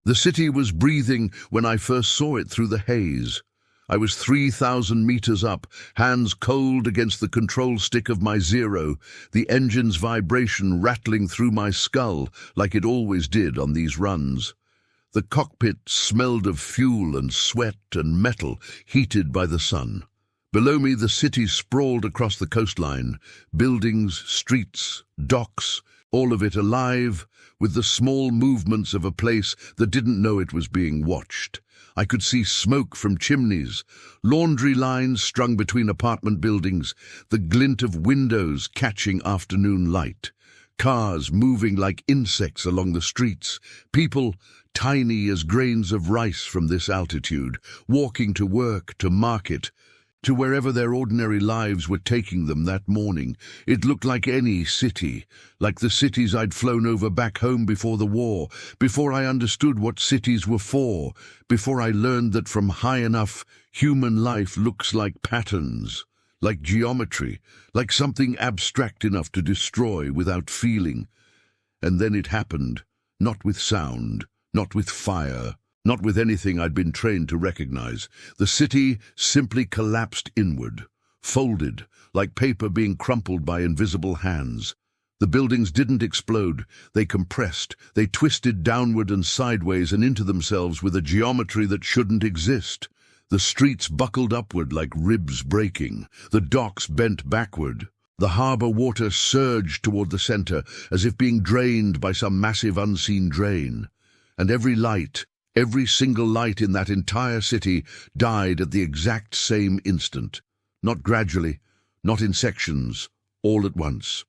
The city was breathing when I first saw it through the haze. I was 3,000 meters up, hands cold against the control stick of my Zero, the engine's vibration rattling through my skull like it always did on these runs. The cockpit smelled of fuel and sweat and metal heated by the sun. Below me, the city sprawled across the coastline, buildings, streets, docks, all of it alive with the small movements of a place that didn't know it was being watched. I could see smoke from chimneys, laundry lines strung between apartment buildings, the glint of windows catching afternoon light, cars moving like insects along the streets, people tiny as grains of rice from this altitude, walking to work, to market, to wherever their ordinary lives were taking them that morning. It looked like any city, like the cities I'd flown over back home before the war, before I understood what cities were for, before I learned that from high enough, human life looks like patterns, like geometry, like something abstract enough to destroy without feeling. And then it happened, not with sound, not with fire, not with anything I'd been trained to recognize. The city simply collapsed inward, folded, like paper being crumpled by invisible hands. The buildings didn't explode, they compressed, they twisted downward and sideways and into themselves with a geometry that shouldn't exist. The streets buckled upward like ribs breaking, the docks bent backward. The harbor water surged toward the center as if being drained by some massive unseen drain. And every single light in that entire city died at the exact same instant. Not gradually, not in sections, all at once.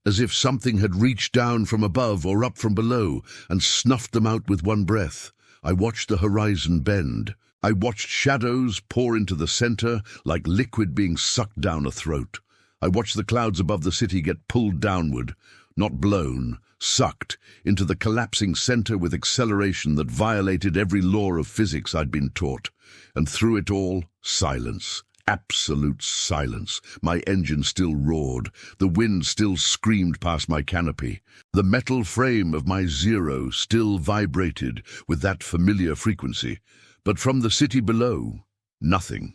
As if something had reached down from above or up from below and snuffed them out with one breath. I watched the horizon bend. I watched shadows pour into the center like liquid being sucked down a throat. I watched the clouds above the city get pulled downward, not blown, sucked into the collapsing center with acceleration that violated every law of physics I'd been taught. And through it all, silence. Absolute silence. My engine still roared. The wind still screamed past my canopy. The metal frame of my Zero still vibrated with that familiar frequency. But from the city below, nothing.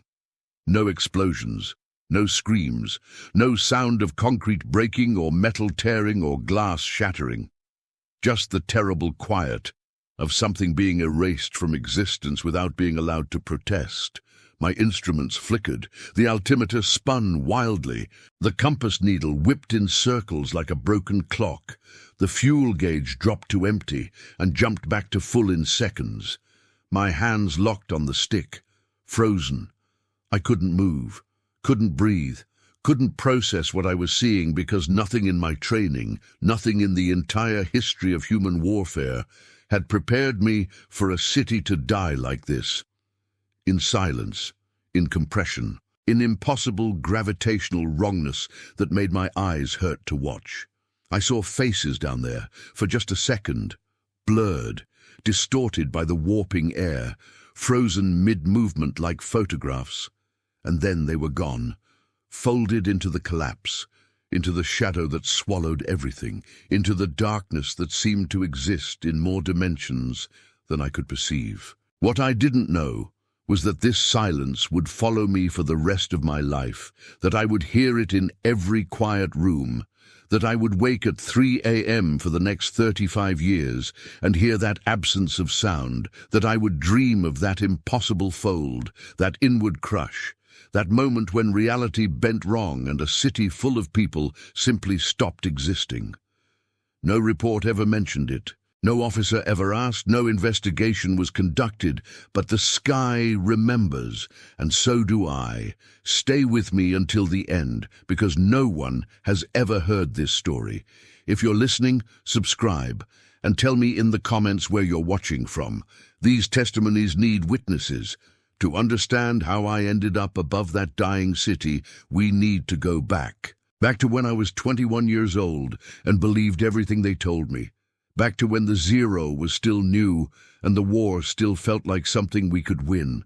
No explosions. No screams, no sound of concrete breaking or metal tearing or glass shattering. Just the terrible quiet of something being erased from existence without being allowed to protest. My instruments flickered, the altimeter spun wildly, the compass needle whipped in circles like a broken clock, the fuel gauge dropped to empty and jumped back to full in seconds. My hands locked on the stick, frozen. I couldn't move. Couldn't breathe, couldn't process what I was seeing because nothing in my training, nothing in the entire history of human warfare had prepared me for a city to die like this. In silence, in compression, in impossible gravitational wrongness that made my eyes hurt to watch. I saw faces down there for just a second, blurred, distorted by the warping air, frozen mid-movement like photographs. And then they were gone, folded into the collapse, into the shadow that swallowed everything, into the darkness that seemed to exist in more dimensions than I could perceive. What I didn't know was that this silence would follow me for the rest of my life, that I would hear it in every quiet room, that I would wake at 3 a.m. for the next 35 years and hear that absence of sound, that I would dream of that impossible fold, that inward crush, that moment when reality bent wrong and a city full of people simply stopped existing. No report ever mentioned it. No officer ever asked, no investigation was conducted, but the sky remembers, and so do I. Stay with me until the end, because no one has ever heard this story. If you're listening, subscribe, and tell me in the comments where you're watching from. These testimonies need witnesses. To understand how I ended up above that dying city, we need to go back. Back to when I was 21 years old and believed everything they told me. Back to when the Zero was still new and the war still felt like something we could win.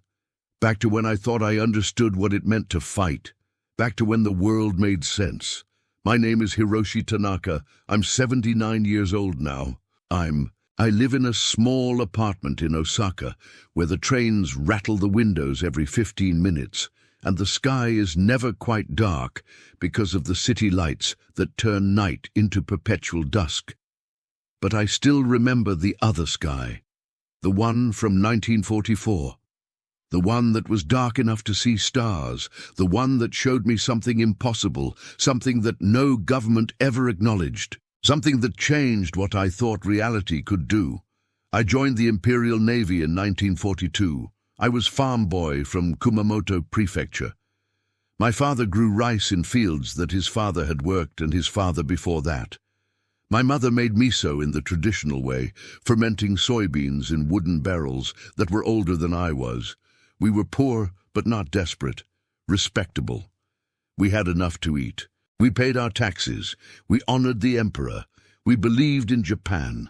Back to when I thought I understood what it meant to fight. Back to when the world made sense. My name is Hiroshi Tanaka. I'm 79 years old now. I'm I live in a small apartment in Osaka where the trains rattle the windows every 15 minutes and the sky is never quite dark because of the city lights that turn night into perpetual dusk. But I still remember the other sky, the one from 1944. The one that was dark enough to see stars, the one that showed me something impossible, something that no government ever acknowledged, something that changed what I thought reality could do. I joined the Imperial Navy in 1942. I was farm boy from Kumamoto Prefecture. My father grew rice in fields that his father had worked and his father before that. My mother made miso in the traditional way, fermenting soybeans in wooden barrels that were older than I was. We were poor, but not desperate. Respectable. We had enough to eat. We paid our taxes. We honored the emperor. We believed in Japan.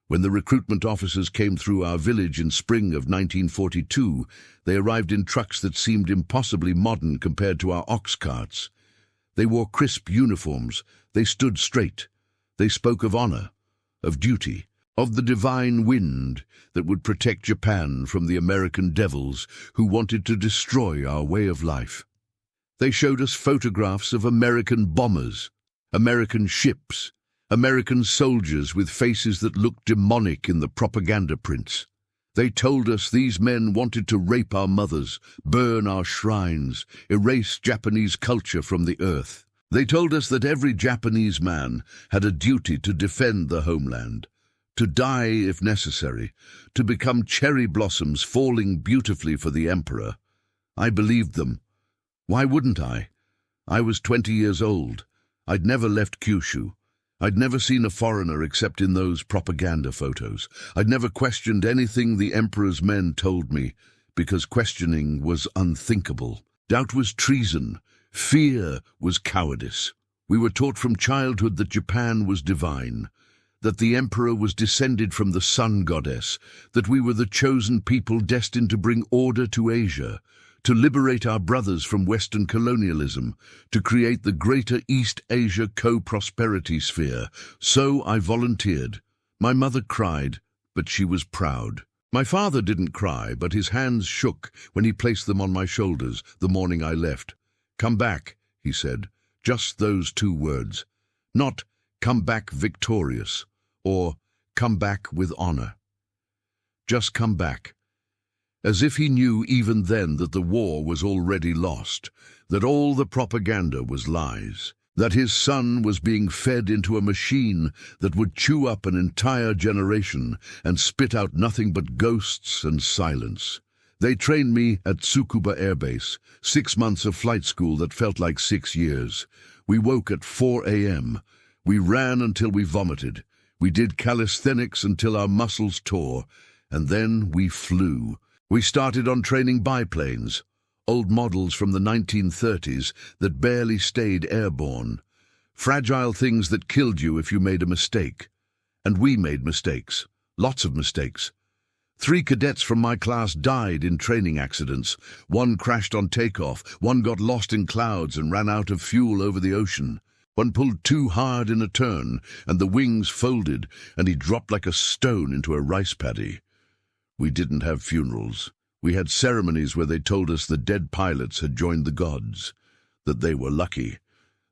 When the recruitment officers came through our village in spring of 1942, they arrived in trucks that seemed impossibly modern compared to our ox carts. They wore crisp uniforms. They stood straight. They spoke of honor, of duty, of the divine wind that would protect Japan from the American devils who wanted to destroy our way of life. They showed us photographs of American bombers, American ships, American soldiers with faces that looked demonic in the propaganda prints. They told us these men wanted to rape our mothers, burn our shrines, erase Japanese culture from the earth. They told us that every Japanese man had a duty to defend the homeland, to die if necessary, to become cherry blossoms falling beautifully for the emperor. I believed them. Why wouldn't I? I was 20 years old. I'd never left Kyushu. I'd never seen a foreigner except in those propaganda photos. I'd never questioned anything the emperor's men told me, because questioning was unthinkable. Doubt was treason. Fear was cowardice. We were taught from childhood that Japan was divine, that the emperor was descended from the sun goddess, that we were the chosen people destined to bring order to Asia, to liberate our brothers from Western colonialism, to create the greater East Asia co-prosperity sphere. So I volunteered. My mother cried, but she was proud. My father didn't cry, but his hands shook when he placed them on my shoulders the morning I left. "Come back," he said, just those two words. Not "come back victorious" or "come back with honor." Just come back. As if he knew even then that the war was already lost, that all the propaganda was lies, that his son was being fed into a machine that would chew up an entire generation and spit out nothing but ghosts and silence. They trained me at Tsukuba Air Base, 6 months of flight school that felt like 6 years. We woke at 4 a.m. We ran until we vomited. We did calisthenics until our muscles tore. And then we flew. We started on training biplanes, old models from the 1930s that barely stayed airborne. Fragile things that killed you if you made a mistake. And we made mistakes. Lots of mistakes. 3 cadets from my class died in training accidents. 1 crashed on takeoff, 1 got lost in clouds and ran out of fuel over the ocean. 1 pulled too hard in a turn, and the wings folded, and he dropped like a stone into a rice paddy. We didn't have funerals. We had ceremonies where they told us the dead pilots had joined the gods, that they were lucky,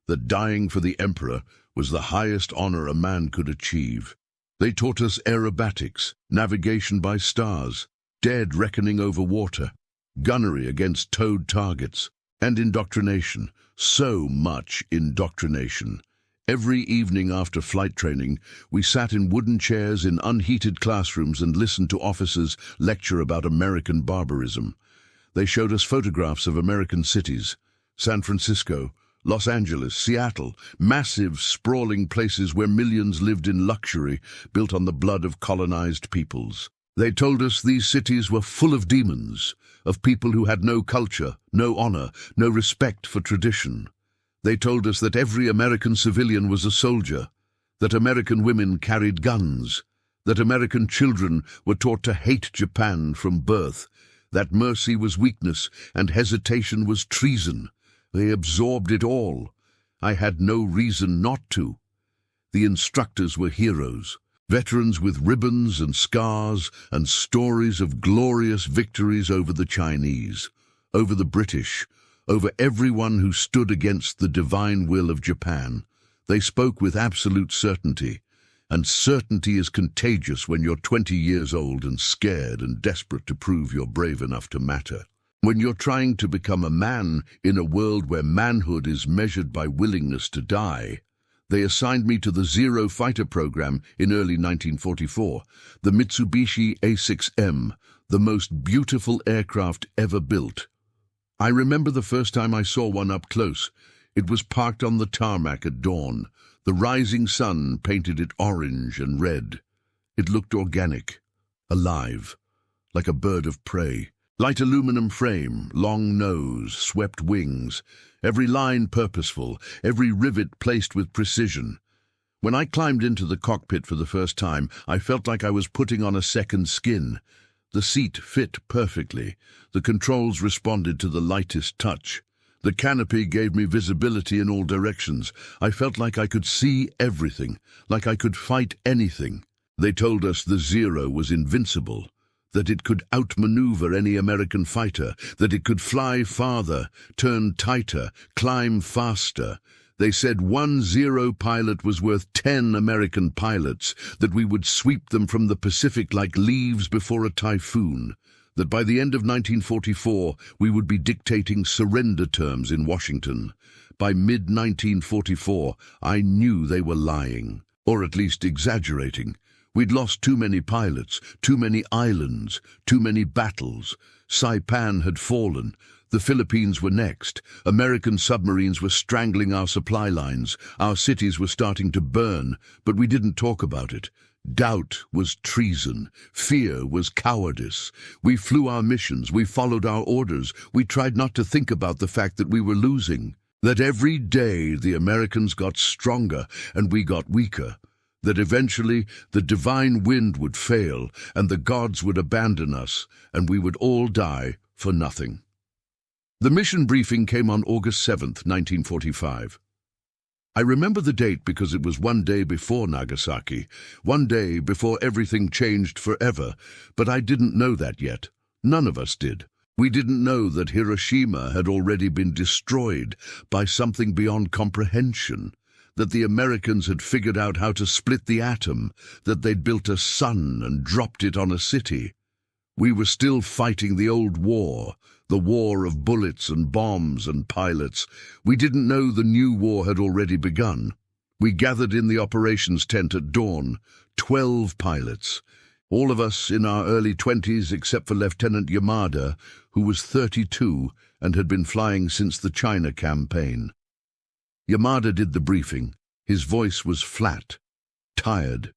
that dying for the emperor was the highest honor a man could achieve. They taught us aerobatics, navigation by stars, dead reckoning over water, gunnery against towed targets, and indoctrination. So much indoctrination. Every evening after flight training, we sat in wooden chairs in unheated classrooms and listened to officers lecture about American barbarism. They showed us photographs of American cities, San Francisco, Los Angeles, Seattle, massive, sprawling places where millions lived in luxury, built on the blood of colonized peoples. They told us these cities were full of demons, of people who had no culture, no honor, no respect for tradition. They told us that every American civilian was a soldier, that American women carried guns, that American children were taught to hate Japan from birth, that mercy was weakness and hesitation was treason. They absorbed it all. I had no reason not to. The instructors were heroes. Veterans with ribbons and scars and stories of glorious victories over the Chinese, over the British, over everyone who stood against the divine will of Japan. They spoke with absolute certainty, and certainty is contagious when you're 20 years old and scared and desperate to prove you're brave enough to matter. When you're trying to become a man in a world where manhood is measured by willingness to die. They assigned me to the Zero fighter program in early 1944, the Mitsubishi A6M, the most beautiful aircraft ever built. I remember the first time I saw one up close. It was parked on the tarmac at dawn. The rising sun painted it orange and red. It looked organic, alive, like a bird of prey. Light aluminum frame, long nose, swept wings, every line purposeful, every rivet placed with precision. When I climbed into the cockpit for the first time, I felt like I was putting on a second skin. The seat fit perfectly. The controls responded to the lightest touch. The canopy gave me visibility in all directions. I felt like I could see everything, like I could fight anything. They told us the Zero was invincible, that it could outmaneuver any American fighter, that it could fly farther, turn tighter, climb faster. They said one Zero pilot was worth 10 American pilots, that we would sweep them from the Pacific like leaves before a typhoon, that by the end of 1944 we would be dictating surrender terms in Washington. By mid-1944, I knew they were lying, or at least exaggerating. We'd lost too many pilots, too many islands, too many battles. Saipan had fallen. The Philippines were next. American submarines were strangling our supply lines. Our cities were starting to burn, but we didn't talk about it. Doubt was treason. Fear was cowardice. We flew our missions. We followed our orders. We tried not to think about the fact that we were losing. That every day the Americans got stronger and we got weaker. That eventually the divine wind would fail and the gods would abandon us and we would all die for nothing. The mission briefing came on August 7th, 1945. I remember the date because it was one day before Nagasaki, one day before everything changed forever, but I didn't know that yet. None of us did. We didn't know that Hiroshima had already been destroyed by something beyond comprehension, that the Americans had figured out how to split the atom, that they'd built a sun and dropped it on a city. We were still fighting the old war, the war of bullets and bombs and pilots. We didn't know the new war had already begun. We gathered in the operations tent at dawn, 12 pilots, all of us in our early 20s except for Lieutenant Yamada, who was 32 and had been flying since the China campaign. Yamada did the briefing. His voice was flat, tired.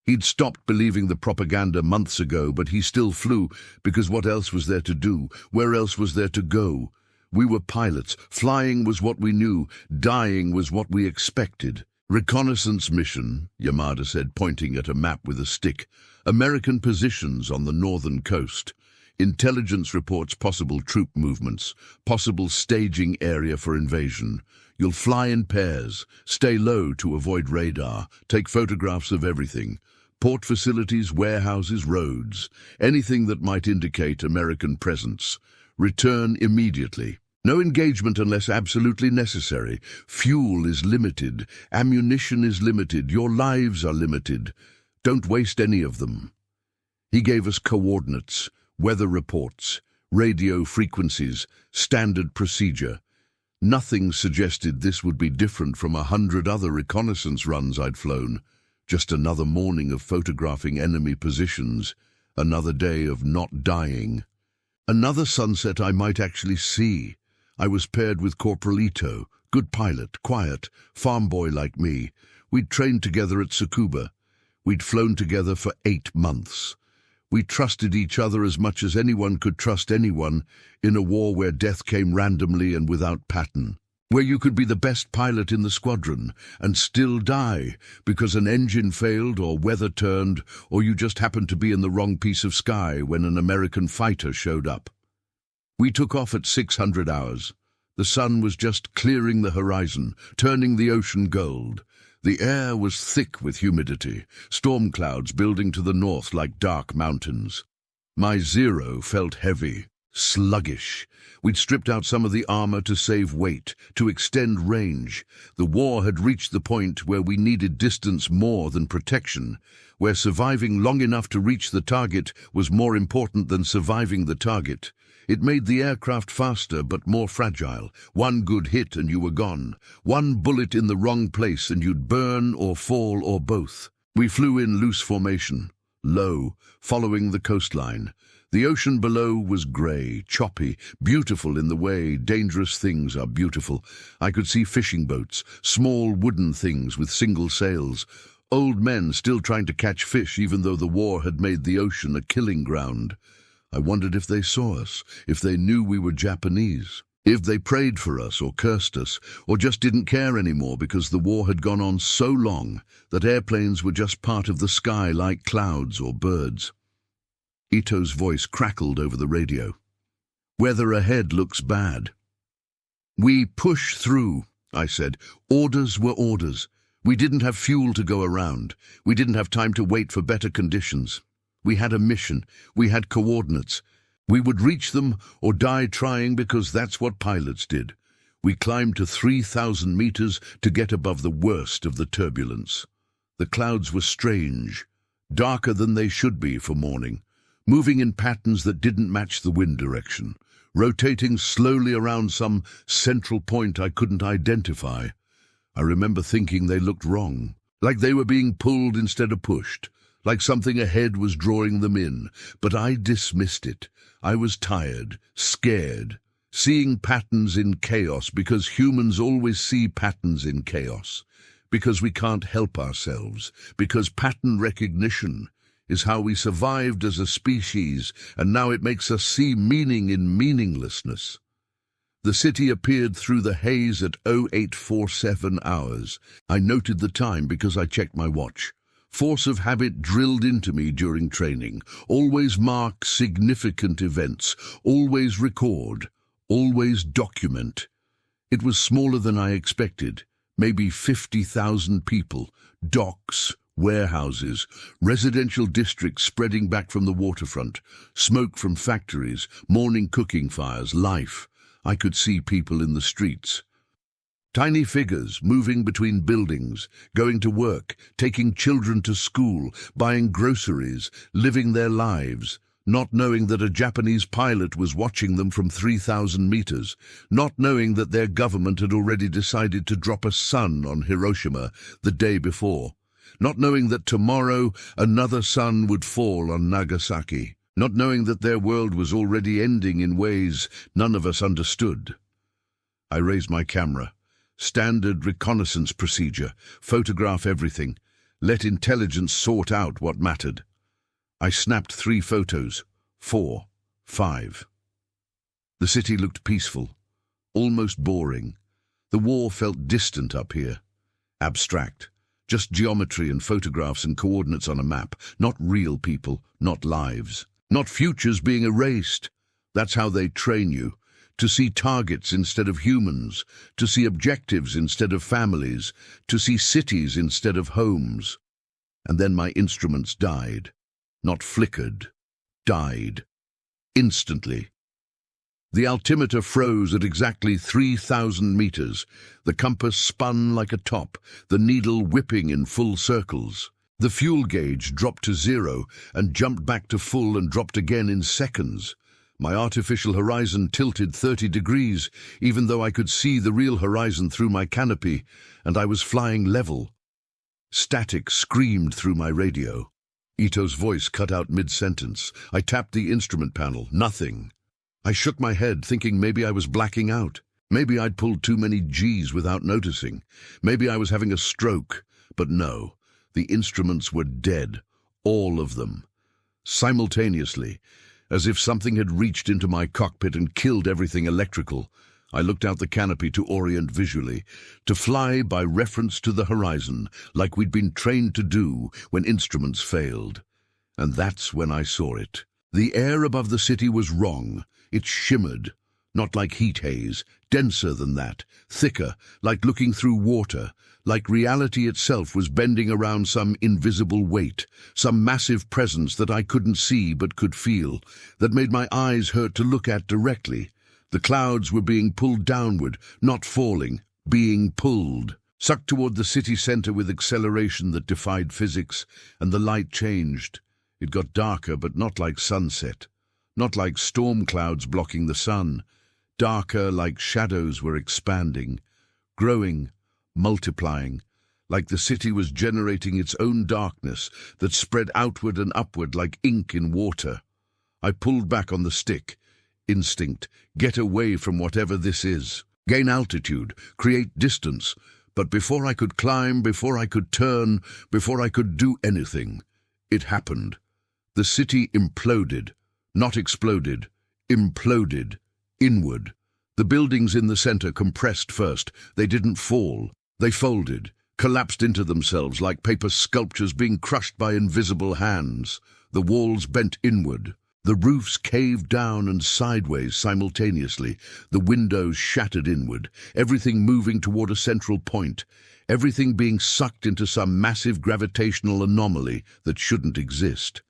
He'd stopped believing the propaganda months ago, but he still flew, because what else was there to do? Where else was there to go? We were pilots. Flying was what we knew. Dying was what we expected. Reconnaissance mission, Yamada said, pointing at a map with a stick. American positions on the northern coast. Intelligence reports possible troop movements, possible staging area for invasion. You'll fly in pairs, stay low to avoid radar, take photographs of everything. Port facilities, warehouses, roads, anything that might indicate American presence. Return immediately. No engagement unless absolutely necessary. Fuel is limited. Ammunition is limited. Your lives are limited. Don't waste any of them. He gave us coordinates, weather reports, radio frequencies, standard procedure. Nothing suggested this would be different from 100 other reconnaissance runs I'd flown. Just another morning of photographing enemy positions, another day of not dying. Another sunset I might actually see. I was paired with Corporal Ito, good pilot, quiet, farm boy like me. We'd trained together at Tsukuba. We'd flown together for 8 months. We trusted each other as much as anyone could trust anyone in a war where death came randomly and without pattern, where you could be the best pilot in the squadron and still die because an engine failed or weather turned or you just happened to be in the wrong piece of sky when an American fighter showed up. We took off at 600 hours. The sun was just clearing the horizon, turning the ocean gold. The air was thick with humidity, storm clouds building to the north like dark mountains. My Zero felt heavy, sluggish. We'd stripped out some of the armor to save weight, to extend range. The war had reached the point where we needed distance more than protection, where surviving long enough to reach the target was more important than surviving the target. It made the aircraft faster but more fragile. One good hit and you were gone. One bullet in the wrong place and you'd burn or fall or both. We flew in loose formation, low, following the coastline. The ocean below was grey, choppy, beautiful in the way dangerous things are beautiful. I could see fishing boats, small wooden things with single sails, old men still trying to catch fish even though the war had made the ocean a killing ground. I wondered if they saw us, if they knew we were Japanese, if they prayed for us or cursed us, or just didn't care anymore because the war had gone on so long that airplanes were just part of the sky like clouds or birds. Ito's voice crackled over the radio. "Weather ahead looks bad." "We push through," I said. "Orders were orders. We didn't have fuel to go around. We didn't have time to wait for better conditions. We had a mission. We had coordinates. We would reach them or die trying because that's what pilots did. We climbed to 3,000 meters to get above the worst of the turbulence. The clouds were strange, darker than they should be for morning, moving in patterns that didn't match the wind direction, rotating slowly around some central point I couldn't identify. I remember thinking they looked wrong, like they were being pulled instead of pushed, like something ahead was drawing them in, but I dismissed it. I was tired, scared, seeing patterns in chaos because humans always see patterns in chaos, because we can't help ourselves, because pattern recognition is how we survived as a species, and now it makes us see meaning in meaninglessness. The city appeared through the haze at 0847 hours. I noted the time because I checked my watch. Force of habit drilled into me during training. Always mark significant events. Always record. Always document. It was smaller than I expected. Maybe 50,000 people. Docks, warehouses, residential districts spreading back from the waterfront. Smoke from factories, morning cooking fires, life. I could see people in the streets. Tiny figures moving between buildings, going to work, taking children to school, buying groceries, living their lives, not knowing that a Japanese pilot was watching them from 3,000 meters, not knowing that their government had already decided to drop a sun on Hiroshima the day before, not knowing that tomorrow another sun would fall on Nagasaki, not knowing that their world was already ending in ways none of us understood. I raised my camera. Standard reconnaissance procedure. Photograph everything. Let intelligence sort out what mattered. I snapped 3 photos. 4. 5. The city looked peaceful. Almost boring. The war felt distant up here. Abstract. Just geometry and photographs and coordinates on a map. Not real people. Not lives. Not futures being erased. That's how they train you. To see targets instead of humans, to see objectives instead of families, to see cities instead of homes. And then my instruments died. Not flickered. Died. Instantly. The altimeter froze at exactly 3,000 meters. The compass spun like a top, the needle whipping in full circles. The fuel gauge dropped to 0 and jumped back to full and dropped again in seconds. My artificial horizon tilted 30 degrees, even though I could see the real horizon through my canopy, and I was flying level. Static screamed through my radio. Ito's voice cut out mid-sentence. I tapped the instrument panel. Nothing. I shook my head, thinking maybe I was blacking out. Maybe I'd pulled too many G's without noticing. Maybe I was having a stroke. But no, the instruments were dead. All of them. Simultaneously. As if something had reached into my cockpit and killed everything electrical, I looked out the canopy to orient visually, to fly by reference to the horizon, like we'd been trained to do when instruments failed. And that's when I saw it. The air above the city was wrong. It shimmered, Not like heat haze, denser than that, thicker, like looking through water, like reality itself was bending around some invisible weight, some massive presence that I couldn't see but could feel, that made my eyes hurt to look at directly. The clouds were being pulled downward, not falling, being pulled. Sucked toward the city center with acceleration that defied physics, and the light changed. It got darker, but not like sunset, not like storm clouds blocking the sun. Darker, like shadows were expanding, growing, multiplying, like the city was generating its own darkness that spread outward and upward like ink in water. I pulled back on the stick. Instinct, get away from whatever this is. Gain altitude, create distance. But before I could climb, before I could turn, before I could do anything, it happened. The city imploded, not exploded, imploded, inward. The buildings in the center compressed first. They didn't fall. They folded, collapsed into themselves like paper sculptures being crushed by invisible hands. The walls bent inward. The roofs caved down and sideways simultaneously. The windows shattered inward, everything moving toward a central point, everything being sucked into some massive gravitational anomaly that shouldn't exist.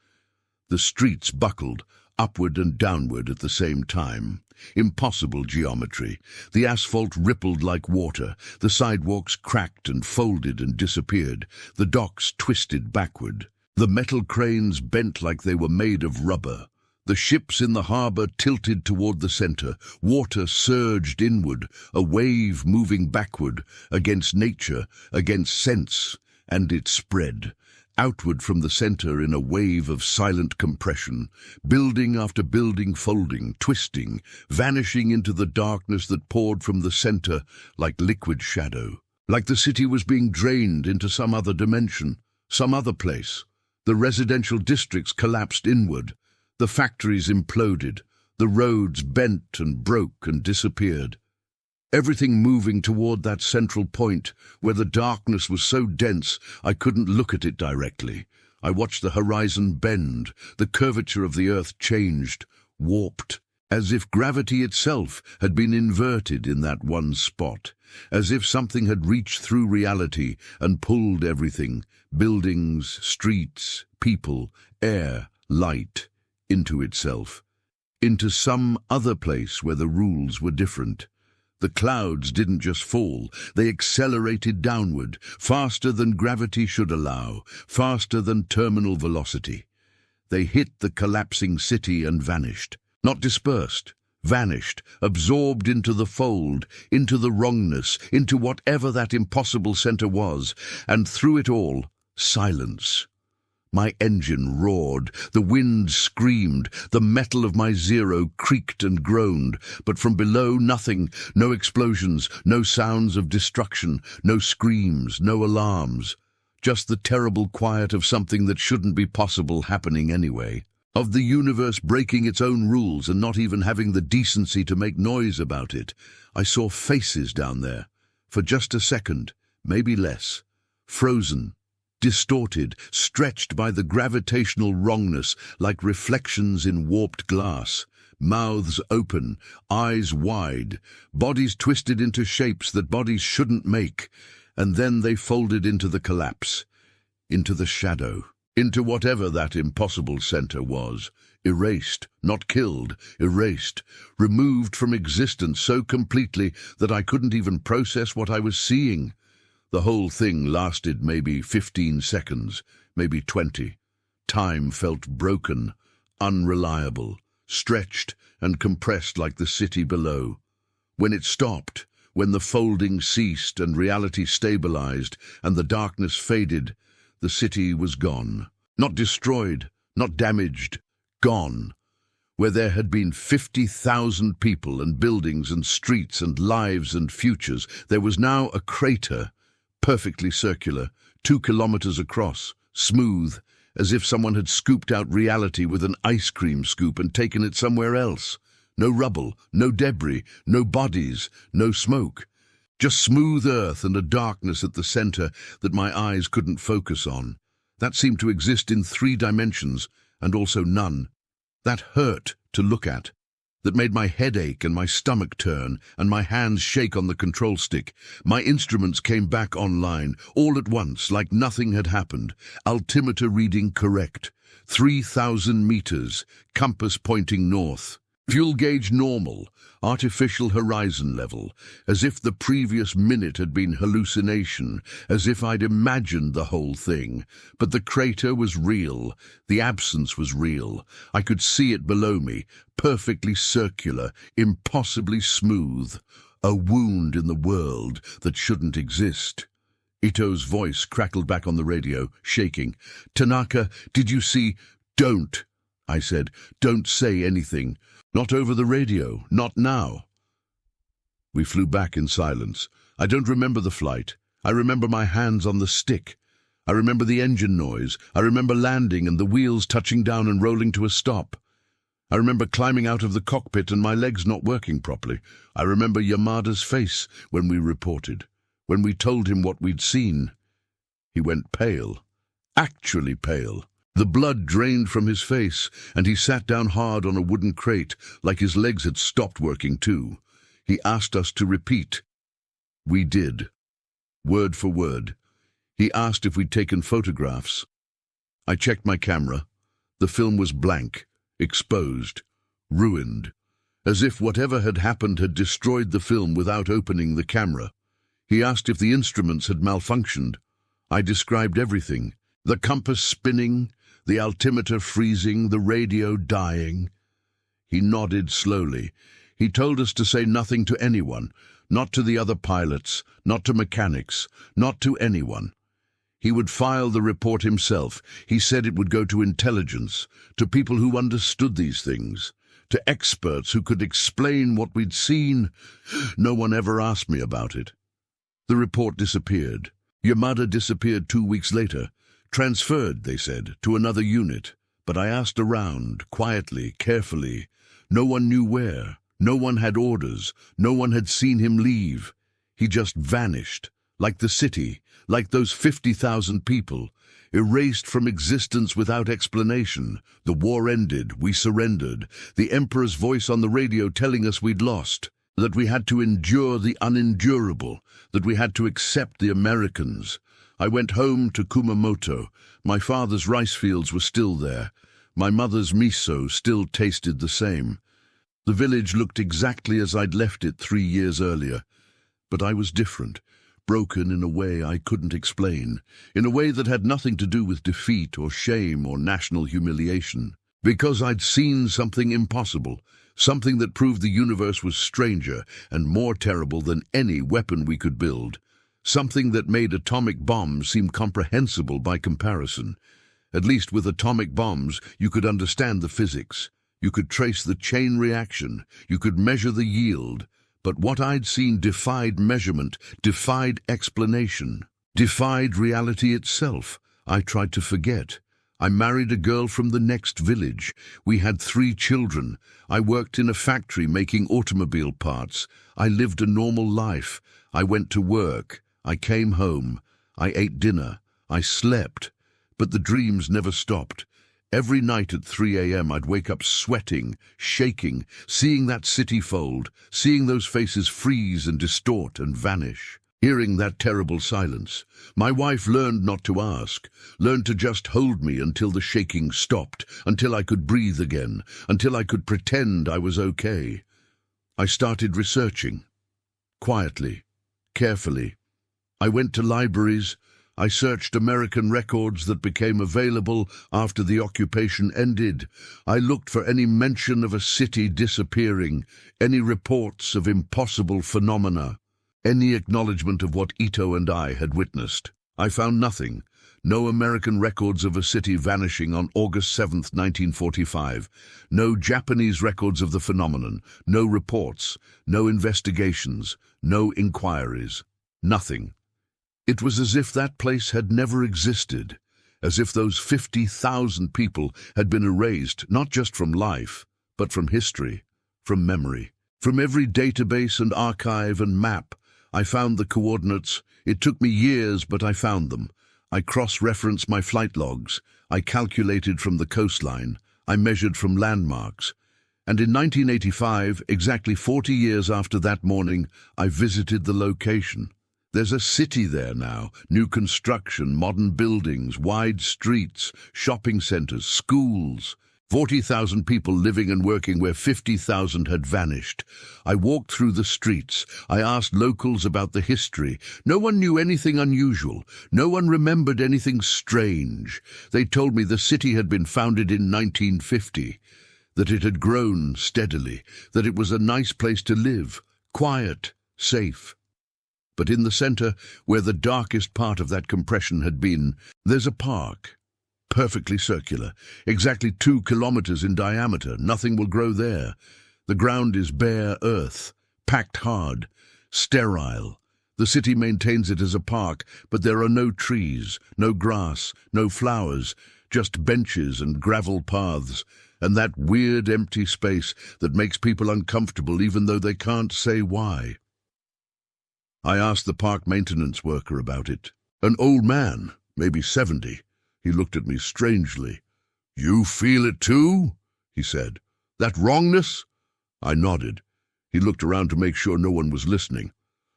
The streets buckled, upward and downward at the same time. Impossible geometry. The asphalt rippled like water. The sidewalks cracked and folded and disappeared. The docks twisted backward. The metal cranes bent like they were made of rubber. The ships in the harbor tilted toward the center. Water surged inward, a wave moving backward, against nature, against sense, and it spread. Outward from the center in a wave of silent compression, building after building folding, twisting, vanishing into the darkness that poured from the center like liquid shadow. Like the city was being drained into some other dimension, some other place. The residential districts collapsed inward. The factories imploded. The roads bent and broke and disappeared. Everything moving toward that central point where the darkness was so dense I couldn't look at it directly. I watched the horizon bend. The curvature of the earth changed, warped, as if gravity itself had been inverted in that one spot, as if something had reached through reality and pulled everything, buildings, streets, people, air, light, into itself, into some other place where the rules were different. The clouds didn't just fall, they accelerated downward, faster than gravity should allow, faster than terminal velocity. They hit the collapsing city and vanished. Not dispersed, vanished, absorbed into the fold, into the wrongness, into whatever that impossible center was, and through it all, silence. My engine roared, the wind screamed, the metal of my Zero creaked and groaned, but from below nothing, no explosions, no sounds of destruction, no screams, no alarms. Just the terrible quiet of something that shouldn't be possible happening anyway. Of the universe breaking its own rules and not even having the decency to make noise about it. I saw faces down there, for just a second, maybe less, frozen, distorted, stretched by the gravitational wrongness like reflections in warped glass, mouths open, eyes wide, bodies twisted into shapes that bodies shouldn't make, and then they folded into the collapse, into the shadow, into whatever that impossible center was, erased, not killed, erased, removed from existence so completely that I couldn't even process what I was seeing. The whole thing lasted maybe 15 seconds, maybe 20. Time felt broken, unreliable, stretched and compressed like the city below. When it stopped, when the folding ceased and reality stabilized and the darkness faded, the city was gone. Not destroyed, not damaged, gone. Where there had been 50,000 people and buildings and streets and lives and futures, there was now a crater, perfectly circular, 2 kilometers across, smooth, as if someone had scooped out reality with an ice cream scoop and taken it somewhere else. No rubble, no debris, no bodies, no smoke. Just smooth earth and a darkness at the center that my eyes couldn't focus on. That seemed to exist in 3 dimensions, and also none. That hurt to look at. that made my head ache and my stomach turn and my hands shake on the control stick. My instruments came back online, all at once, like nothing had happened. Altimeter reading correct. 3,000 meters, compass pointing north. Fuel gauge normal, artificial horizon level, as if the previous minute had been hallucination, as if I'd imagined the whole thing. But the crater was real, the absence was real. I could see it below me, perfectly circular, impossibly smooth. A wound in the world that shouldn't exist. Ito's voice crackled back on the radio, shaking. "Tanaka, did you see?" "Don't," I said. "Don't say anything. Not over the radio, not now." We flew back in silence. I don't remember the flight. I remember my hands on the stick. I remember the engine noise. I remember landing and the wheels touching down and rolling to a stop. I remember climbing out of the cockpit and my legs not working properly. I remember Yamada's face when we reported, when we told him what we'd seen. He went pale, actually pale. The blood drained from his face, and he sat down hard on a wooden crate, like his legs had stopped working too. He asked us to repeat. We did, word for word. He asked if we'd taken photographs. I checked my camera. The film was blank, exposed, ruined, as if whatever had happened had destroyed the film without opening the camera. He asked if the instruments had malfunctioned. I described everything. The compass spinning, the altimeter freezing, the radio dying. He nodded slowly. He told us to say nothing to anyone, not to the other pilots, not to mechanics, not to anyone. He would file the report himself. He said it would go to intelligence, to people who understood these things, to experts who could explain what we'd seen. No one ever asked me about it. The report disappeared. Yamada disappeared 2 weeks later. Transferred, they said, to another unit. But I asked around, quietly, carefully. No one knew where. No one had orders. No one had seen him leave. He just vanished, like the city, like those 50,000 people, erased from existence without explanation. The war ended. We surrendered. The Emperor's voice on the radio telling us we'd lost, that we had to endure the unendurable, that we had to accept the Americans. I went home to Kumamoto. My father's rice fields were still there. My mother's miso still tasted the same. The village looked exactly as I'd left it 3 years earlier. But I was different, broken in a way I couldn't explain, in a way that had nothing to do with defeat or shame or national humiliation. Because I'd seen something impossible, something that proved the universe was stranger and more terrible than any weapon we could build. Something that made atomic bombs seem comprehensible by comparison. At least with atomic bombs, you could understand the physics. You could trace the chain reaction. You could measure the yield. But what I'd seen defied measurement, defied explanation, defied reality itself. I tried to forget. I married a girl from the next village. We had 3 children. I worked in a factory making automobile parts. I lived a normal life. I went to work. I came home. I ate dinner. I slept. But the dreams never stopped. Every night at 3 a.m. I'd wake up sweating, shaking, seeing that city fold, seeing those faces freeze and distort and vanish, hearing that terrible silence. My wife learned not to ask, learned to just hold me until the shaking stopped, until I could breathe again, until I could pretend I was okay. I started researching, quietly, carefully. I went to libraries. I searched American records that became available after the occupation ended. I looked for any mention of a city disappearing, any reports of impossible phenomena, any acknowledgement of what Ito and I had witnessed. I found nothing. No American records of a city vanishing on August 7th, 1945. No Japanese records of the phenomenon. No reports. No investigations. No inquiries. Nothing. It was as if that place had never existed, as if those 50,000 people had been erased, not just from life, but from history, from memory. From every database and archive and map, I found the coordinates. It took me years, but I found them. I cross-referenced my flight logs. I calculated from the coastline. I measured from landmarks. And in 1985, exactly 40 years after that morning, I visited the location. There's a city there now, new construction, modern buildings, wide streets, shopping centers, schools. 40,000 people living and working where 50,000 had vanished. I walked through the streets. I asked locals about the history. No one knew anything unusual. No one remembered anything strange. They told me the city had been founded in 1950, that it had grown steadily, that it was a nice place to live, quiet, safe. But in the center, where the darkest part of that compression had been, there's a park. Perfectly circular, exactly 2 kilometers in diameter. Nothing will grow there. The ground is bare earth, packed hard, sterile. The city maintains it as a park, but there are no trees, no grass, no flowers, just benches and gravel paths, and that weird empty space that makes people uncomfortable even though they can't say why. I asked the park maintenance worker about it. An old man, maybe 70. He looked at me strangely. "You feel it too?" he said. "That wrongness?" I nodded. He looked around to make sure no one was listening.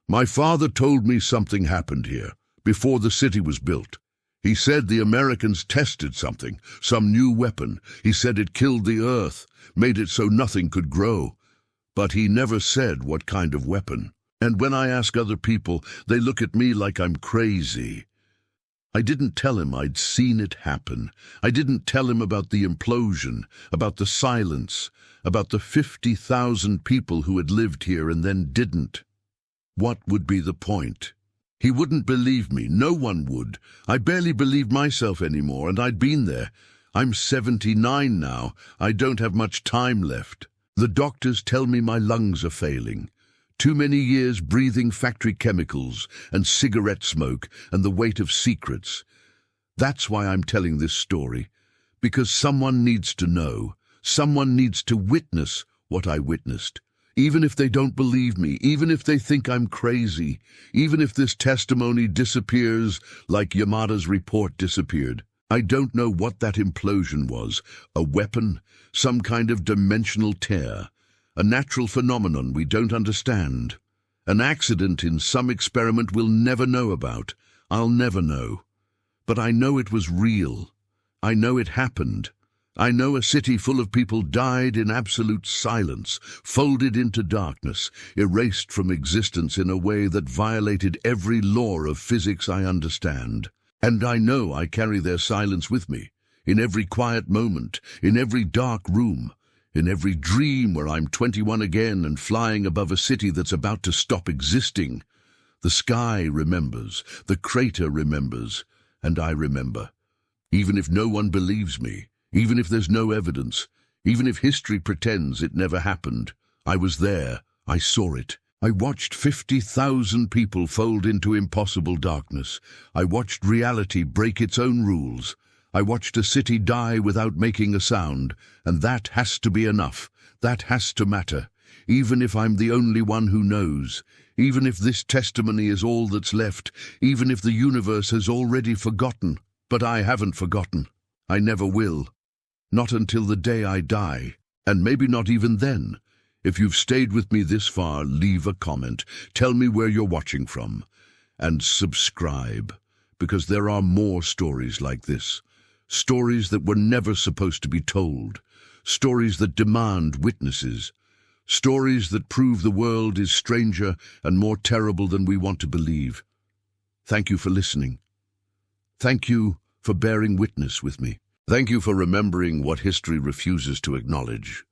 "My father told me something happened here, before the city was built. He said the Americans tested something, some new weapon. He said it killed the earth, made it so nothing could grow. But he never said what kind of weapon. And when I ask other people, they look at me like I'm crazy." I didn't tell him I'd seen it happen. I didn't tell him about the implosion, about the silence, about the 50,000 people who had lived here and then didn't. What would be the point? He wouldn't believe me. No one would. I barely believed myself anymore, and I'd been there. I'm 79 now. I don't have much time left. The doctors tell me my lungs are failing. Too many years breathing factory chemicals and cigarette smoke and the weight of secrets. That's why I'm telling this story, because someone needs to know, someone needs to witness what I witnessed. Even if they don't believe me, even if they think I'm crazy, even if this testimony disappears like Yamada's report disappeared. I don't know what that implosion was, a weapon, some kind of dimensional tear. A natural phenomenon we don't understand. An accident in some experiment we'll never know about. I'll never know. But I know it was real. I know it happened. I know a city full of people died in absolute silence, folded into darkness, erased from existence in a way that violated every law of physics I understand. And I know I carry their silence with me, in every quiet moment, in every dark room, in every dream where I'm 21 again and flying above a city that's about to stop existing. The sky remembers, the crater remembers, and I remember. Even if no one believes me, even if there's no evidence, even if history pretends it never happened, I was there, I saw it. I watched 50,000 people fold into impossible darkness. I watched reality break its own rules. I watched a city die without making a sound, and that has to be enough. That has to matter. Even if I'm the only one who knows, even if this testimony is all that's left, even if the universe has already forgotten. But I haven't forgotten. I never will. Not until the day I die, and maybe not even then. If you've stayed with me this far, leave a comment. Tell me where you're watching from. And subscribe, because there are more stories like this. Stories that were never supposed to be told. Stories that demand witnesses. Stories that prove the world is stranger and more terrible than we want to believe. Thank you for listening. Thank you for bearing witness with me. Thank you for remembering what history refuses to acknowledge.